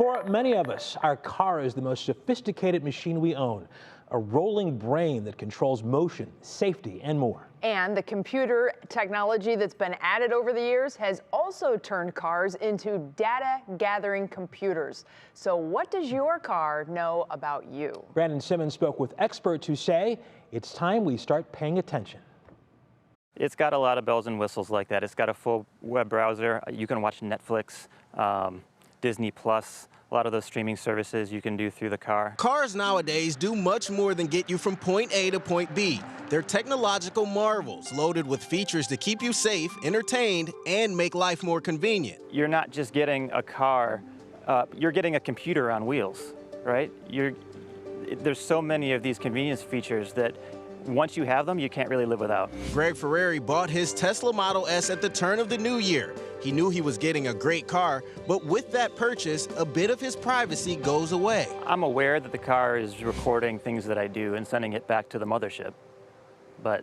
For many of us, our car is the most sophisticated machine we own, a rolling brain that controls motion, safety, and more. And the computer technology that's been added over the years has also turned cars into data-gathering computers. So what does your car know about you? Brandon Simmons spoke with experts who say it's time we start paying attention. It's got a lot of bells and whistles like that. It's got a full web browser. You can watch Netflix, Disney Plus, a lot of those streaming services you can do through the car. Cars nowadays do much more than get you from point A to point B. They're technological marvels loaded with features to keep you safe, entertained, and make life more convenient. You're not just getting a car, you're getting a computer on wheels, right? There's so many of these convenience features that once you have them, you can't really live without. Greg Ferreri bought his Tesla Model S at the turn of the new year. He knew he was getting a great car, but with that purchase, a bit of his privacy goes away. I'm aware that the car is recording things that I do and sending it back to the mothership, but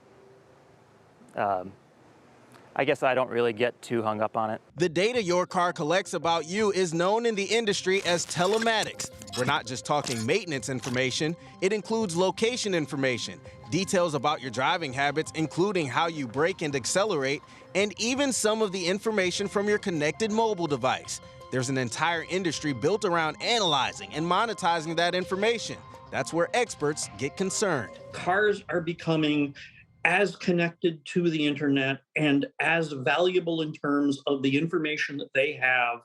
I guess I don't really get too hung up on it. The data your car collects about you is known in the industry as telematics. We're not just talking maintenance information, it includes location information, details about your driving habits, including how you brake and accelerate, and even some of the information from your connected mobile device. There's an entire industry built around analyzing and monetizing that information. That's where experts get concerned. Cars are becoming as connected to the internet and as valuable in terms of the information that they have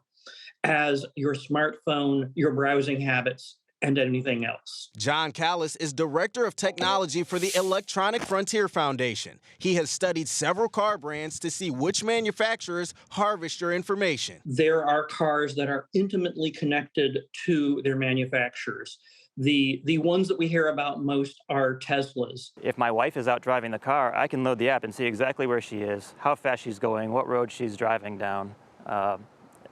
as your smartphone, your browsing habits, and anything else. John Callis is Director of Technology for the Electronic Frontier Foundation. He has studied several car brands to see which manufacturers harvest your information. There are cars that are intimately connected to their manufacturers. The ones that we hear about most are Teslas. If my wife is out driving the car, I can load the app and see exactly where she is, how fast she's going, what road she's driving down.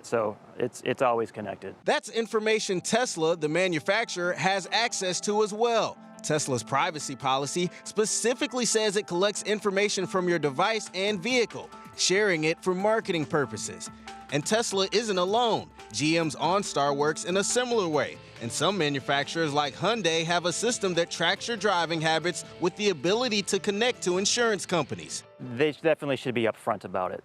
So it's always connected. That's information Tesla, the manufacturer, has access to as well. Tesla's privacy policy specifically says it collects information from your device and vehicle, sharing it for marketing purposes. And Tesla isn't alone. GM's OnStar works in a similar way. And some manufacturers like Hyundai have a system that tracks your driving habits with the ability to connect to insurance companies. They definitely should be upfront about it.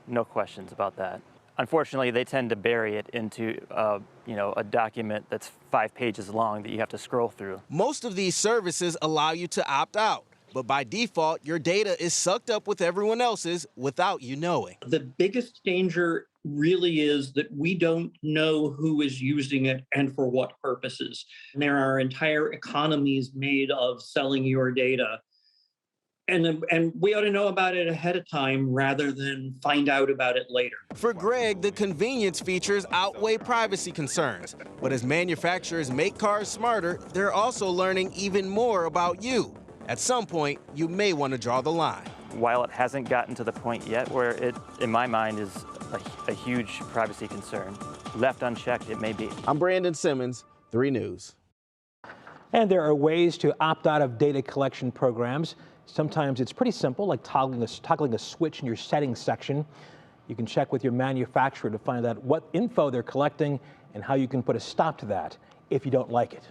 No questions about that. Unfortunately, they tend to bury it into a document that's 5 pages long that you have to scroll through. Most of these services allow you to opt out, but by default, your data is sucked up with everyone else's without you knowing. The biggest danger really is that we don't know who is using it and for what purposes. And there are entire economies made of selling your data. And we ought to know about it ahead of time rather than find out about it later. For Greg, the convenience features outweigh privacy concerns. But as manufacturers make cars smarter, they're also learning even more about you. At some point, you may want to draw the line. While it hasn't gotten to the point yet where it, in my mind, is a huge privacy concern, left unchecked, it may be. I'm Brandon Simmons, 3 News. And there are ways to opt out of data collection programs. Sometimes it's pretty simple, like toggling a switch in your settings section. You can check with your manufacturer to find out what info they're collecting and how you can put a stop to that if you don't like it.